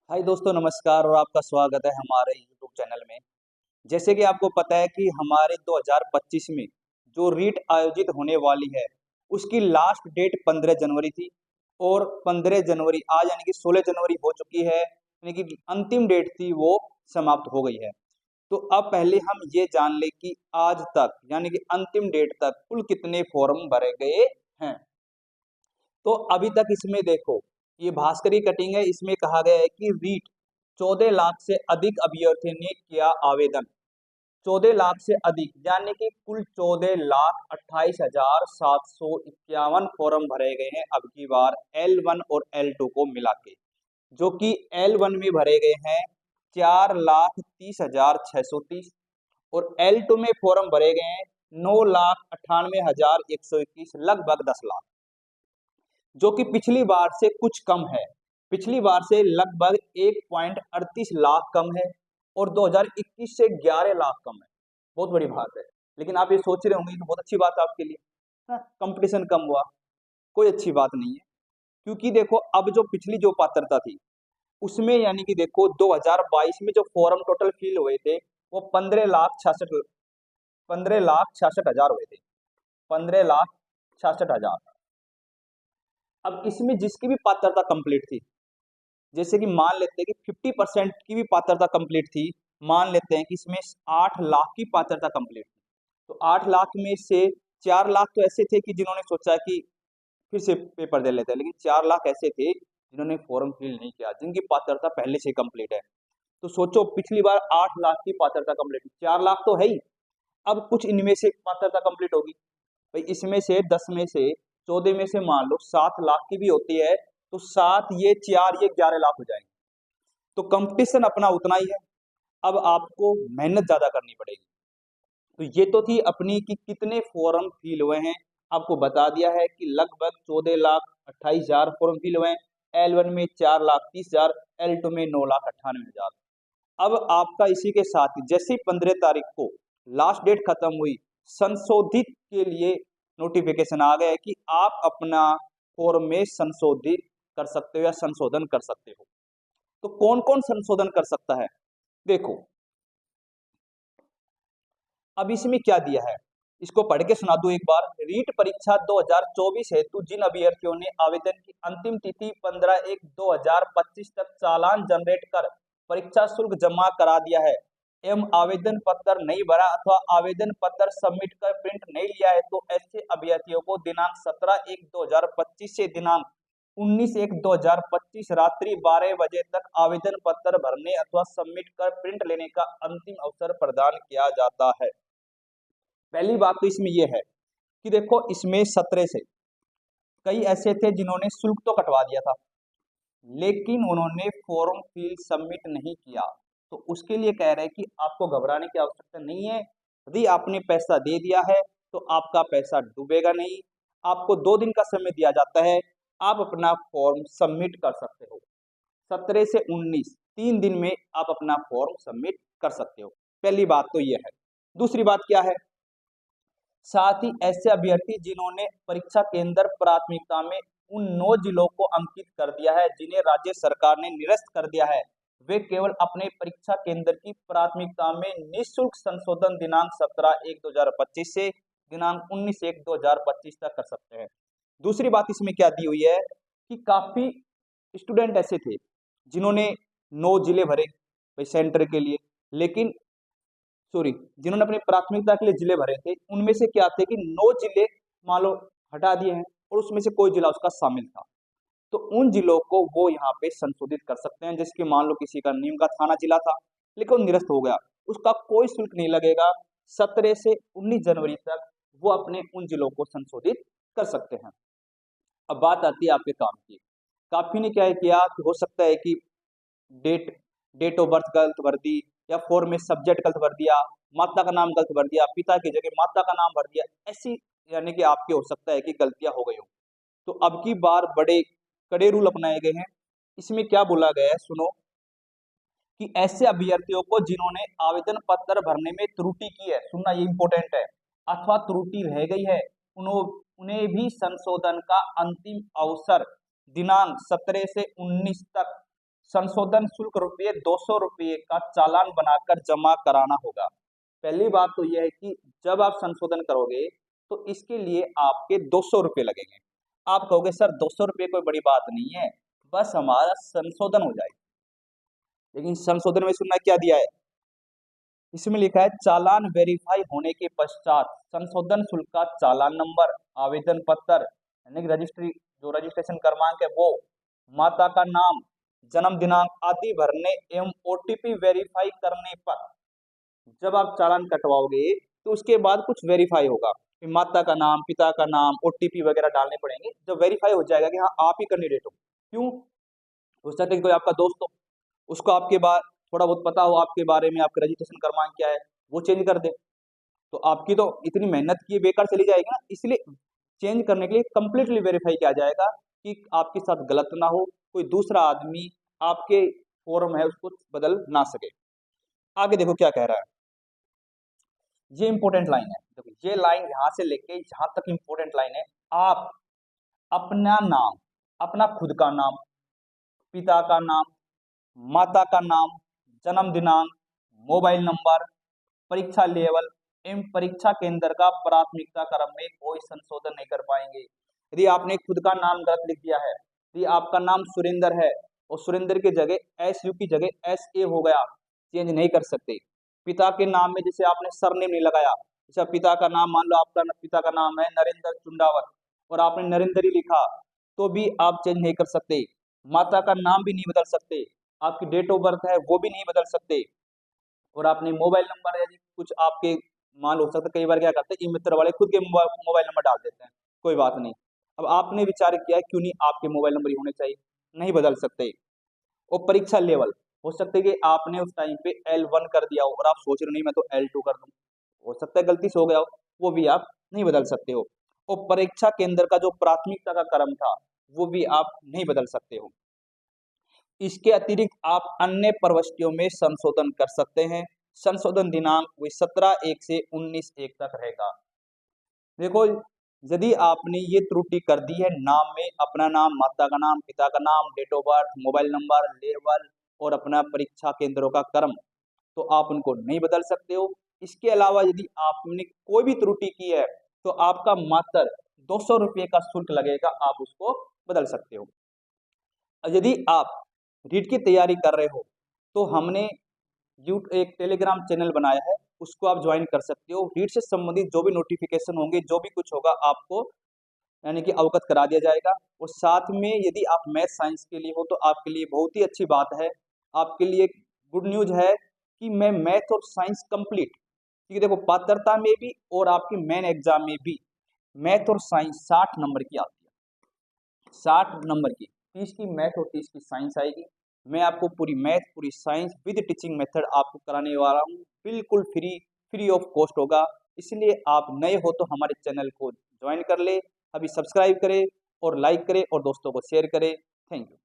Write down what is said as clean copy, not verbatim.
हाय दोस्तों, नमस्कार और आपका स्वागत है हमारे यूट्यूब चैनल में। जैसे कि आपको पता है कि हमारे 2025 में जो रीट आयोजित होने वाली है, उसकी लास्ट डेट 15 जनवरी थी और 15 जनवरी आज यानी कि 16 जनवरी हो चुकी है, यानी कि अंतिम डेट थी वो समाप्त हो गई है। तो अब पहले हम ये जान लें कि आज तक यानी कि अंतिम डेट तक कुल कितने फॉर्म भरे गए हैं। तो अभी तक इसमें देखो, ये भास्करी कटिंग है, इसमें कहा गया है कि रीट 14 लाख से अधिक अभ्यर्थियों ने किया आवेदन। 14 लाख से अधिक यानी कि कुल 14,28,751 फॉर्म भरे गए हैं अब की बार L1 और L2 को मिला के, जो कि L1 में भरे गए हैं 4,30,630 और L2 में फॉर्म भरे गए हैं 9,98,121, लगभग 10 लाख, जो कि पिछली बार से कुछ कम है। पिछली बार से लगभग 1.38 लाख कम है और 2021 से 11 लाख कम है। बहुत बड़ी बात है। लेकिन आप ये सोच रहे होंगे तो बहुत अच्छी बात है आपके लिए, ना कंपटीशन कम हुआ, कोई अच्छी बात नहीं है। क्योंकि देखो, अब जो पिछली जो पात्रता थी उसमें यानी कि देखो 2022 में जो फॉर्म टोटल फिल हुए थे वो 15,66,हजार हुए थे। 15,66,000। अब इसमें जिसकी भी पात्रता कंप्लीट थी, जैसे कि मान लेते हैं कि 50% की भी पात्रता कंप्लीट थी, मान लेते हैं कि इसमें 8 लाख की पात्रता कंप्लीट थी, तो 8 लाख में से 4 लाख तो ऐसे थे कि जिन्होंने सोचा कि फिर से पेपर दे लेते हैं, लेकिन 4 लाख ऐसे थे जिन्होंने फॉर्म फिल नहीं किया, जिनकी पात्रता पहले से कंप्लीट है। तो सोचो, पिछली बार 8 लाख की पात्रता कंप्लीट, 4 लाख तो है ही, अब कुछ इनमें से पात्रता कंप्लीट होगी। भाई इसमें से 10 में से 14 में से मान लो 7 लाख की भी होती है, तो 7 ये 4 ये 11 लाख हो जाएंगे। तो कंपटीशन अपना उतना ही है, अब आपको मेहनत ज्यादा करनी पड़ेगी। तो ये तो थी अपनी कि कितने फॉर्म फिल हुए हैं, आपको बता दिया है कि लगभग 14,28,000 फॉर्म फिल हुए हैं। L1 में 4,30,000, L2 में 9,98,000। अब आपका इसी के साथ ही जैसे ही 15 तारीख को लास्ट डेट खत्म हुई, संशोधित के लिए नोटिफिकेशन आ गया है कि आप अपना फॉर्म में संशोधित कर सकते हो या संशोधन कर सकते हो। तो कौन कौन संशोधन कर सकता है, देखो अब इसमें क्या दिया है, इसको पढ़ के सुना दूं एक बार। रीट परीक्षा 2024 हेतु जिन अभ्यर्थियों ने आवेदन की अंतिम तिथि 15/1/2025 तक चालान जनरेट कर परीक्षा शुल्क जमा करा दिया है एवं आवेदन पत्र नहीं भरा अथवा आवेदन पत्र सबमिट कर प्रिंट नहीं लिया है, तो ऐसे अभ्यर्थियों को दिनांक 17/1/2025 से दिनांक 19/1/2025 रात्रि 12 बजे तक आवेदन पत्र भरने अथवा सबमिट कर प्रिंट लेने का अंतिम अवसर प्रदान किया जाता है। पहली बात तो इसमें यह है कि देखो, इसमें 17 से कई ऐसे थे जिन्होंने शुल्क तो कटवा दिया था, लेकिन उन्होंने फॉर्म फिल सबमिट नहीं किया। तो उसके लिए कह रहे हैं कि आपको घबराने की आवश्यकता नहीं है। यदि आपने पैसा दे दिया है तो आपका पैसा डूबेगा नहीं। आपको 2 दिन का समय दिया जाता है, आप अपना फॉर्म सबमिट कर सकते हो। 17 से 19 3 दिन में आप अपना फॉर्म सबमिट कर सकते हो। पहली बात तो यह है। दूसरी बात क्या है, साथ ही ऐसे अभ्यर्थी जिन्होंने परीक्षा केंद्र प्राथमिकता में उन 9 जिलों को अंकित कर दिया है जिन्हें राज्य सरकार ने निरस्त कर दिया है, वे केवल अपने परीक्षा केंद्र की प्राथमिकता में निःशुल्क संशोधन दिनांक 17/1/2025 से दिनांक 19/1/2025 तक कर सकते हैं। दूसरी बात इसमें क्या दी हुई है कि काफी स्टूडेंट ऐसे थे जिन्होंने 9 जिले भरे भाई सेंटर के लिए, लेकिन सॉरी, जिन्होंने अपनी प्राथमिकता के लिए जिले भरे थे उनमें से क्या थे कि 9 जिले मान लो हटा दिए हैं और उसमें से कोई जिला उसका शामिल था, तो उन जिलों को वो यहाँ पे संशोधित कर सकते हैं। जैसे कि मान लो किसी का नीम का थाना जिला था लेकिन वो निरस्त हो गया, उसका कोई शुल्क नहीं लगेगा। 17 से 19 जनवरी तक वो अपने उन जिलों को संशोधित कर सकते हैं। अब बात आती है आपके काम की। काफी ने क्या किया कि हो सकता है कि डेट डेट ऑफ बर्थ गलत भर दी या फॉर्म में सब्जेक्ट गलत भर दिया, माता का नाम गलत भर दिया, पिता की जगह माता का नाम भर दिया, ऐसी यानी कि आपके हो सकता है कि गलतियां हो गई हो। तो अब की बार बड़े कड़े रूल अपनाए गए हैं। इसमें क्या बोला गया है सुनो, कि ऐसे अभ्यर्थियों को जिन्होंने आवेदन पत्र भरने में त्रुटि की है, सुनना ये इंपॉर्टेंट है, अथवा त्रुटि रह गई है, उन्हें भी संशोधन का अंतिम अवसर दिनांक 17 से 19 तक संशोधन शुल्क रुपये 200 रुपये का चालान बनाकर जमा कराना होगा। पहली बात तो यह है कि जब आप संशोधन करोगे तो इसके लिए आपके 200 रुपये लगेंगे। आप कहोगे सर 200 रुपये कोई बड़ी बात नहीं है, बस हमारा संशोधन हो जाए। लेकिन संशोधन में सुनना क्या दिया है, इसमें लिखा है चालान वेरीफाई होने के पश्चात संशोधन शुल्क का चालान नंबर, आवेदन पत्र यानी कि रजिस्ट्री जो रजिस्ट्रेशन क्रमांक है वो, माता का नाम, जन्म दिनांक आदि भरने एवं ओटीपी वेरीफाई करने पर जब आप चालान कटवाओगे तो उसके बाद कुछ वेरीफाई होगा, माता का नाम, पिता का नाम, ओटीपी वगैरह डालने पड़ेंगे। जब वेरीफाई हो जाएगा कि हाँ आप ही कैंडिडेट हो, क्यों हो सकता है कि कोई आपका दोस्त हो, उसको आपके बाद थोड़ा बहुत पता हो आपके बारे में, आपका रजिस्ट्रेशन क्रमांक क्या है, वो चेंज कर दे, तो आपकी तो इतनी मेहनत की बेकार चली जाएगी ना। इसलिए चेंज करने के लिए कंप्लीटली वेरीफाई किया जाएगा कि आपके साथ गलत ना हो, कोई दूसरा आदमी आपके फॉर्म है उसको बदल ना सके। आगे देखो क्या कह रहा है, ये इंपॉर्टेंट लाइन है। देखो ये लाइन यहां से लेके यहां तक इंपॉर्टेंट लाइन है। आप अपना नाम, अपना खुद का नाम, पिता का नाम, माता का नाम, जन्म दिनांक, मोबाइल नंबर, परीक्षा लेवल एवं परीक्षा केंद्र का प्राथमिकता क्रम में कोई संशोधन नहीं कर पाएंगे। यदि आपने खुद का नाम गलत लिख दिया है, यदि आपका नाम सुरेंद्र है और सुरेंद्र की जगह एस यू की जगह एस ए हो गया, चेंज नहीं कर सकते। पिता के नाम में जैसे आपने सरनेम नहीं लगाया, जैसे पिता का नाम, मान लो आपका पिता का नाम है नरेंद्र चुंडावत और आपने नरेंद्र ही लिखा, तो भी आप चेंज नहीं कर सकते। माता का नाम भी नहीं बदल सकते, आपकी डेट ऑफ बर्थ है वो भी नहीं बदल सकते, और आपने मोबाइल नंबर है कुछ आपके मान हो सकता है, कई बार क्या करते हैं ई मित्र वाले खुद के मोबाइल नंबर डाल देते हैं, कोई बात नहीं। अब आपने विचार किया है क्यों नहीं आपके मोबाइल नंबर ही होने चाहिए, नहीं बदल सकते। और परीक्षा लेवल, हो सकता है कि आपने उस टाइम पे L1 कर दिया हो और आप सोच रहे हो नहीं मैं तो L2 कर दूं, हो सकता है गलती से हो गया हो, वो भी आप नहीं बदल सकते हो। और परीक्षा केंद्र का जो प्राथमिकता का क्रम था वो भी आप नहीं बदल सकते हो। इसके अतिरिक्त आप अन्य प्रविष्टियों में संशोधन कर सकते हैं। संशोधन दिनांक वही 17/1 से 19/1 तक रहेगा। देखो यदि आपने ये त्रुटि कर दी है नाम में, अपना नाम, माता का नाम, पिता का नाम, date of birth, mobile number, level और अपना परीक्षा केंद्रों का क्रम, तो आप उनको नहीं बदल सकते हो। इसके अलावा यदि आपने कोई भी त्रुटि की है तो आपका मात्र 200 रुपये का शुल्क लगेगा, आप उसको बदल सकते हो। यदि आप रीट की तैयारी कर रहे हो तो हमने एक टेलीग्राम चैनल बनाया है, उसको आप ज्वाइन कर सकते हो। रीट से संबंधित जो भी नोटिफिकेशन होंगे, जो भी कुछ होगा आपको यानी कि अवगत करा दिया जाएगा। और साथ में यदि आप मैथ साइंस के लिए हो तो आपके लिए बहुत ही अच्छी बात है, आपके लिए गुड न्यूज है कि मैं मैथ और साइंस कंप्लीट, क्योंकि देखो पात्रता में भी और आपकी मेन एग्जाम में भी मैथ और साइंस 60 नंबर की आती है, 60 नंबर की, 30 की मैथ और 30 की साइंस आएगी। मैं आपको पूरी मैथ, पूरी साइंस विद टीचिंग मेथड आपको कराने वाला हूँ, बिल्कुल फ्री ऑफ कॉस्ट होगा। इसलिए आप नए हो तो हमारे चैनल को ज्वाइन कर ले, अभी सब्सक्राइब करें और लाइक करें और दोस्तों को शेयर करें। Thank you.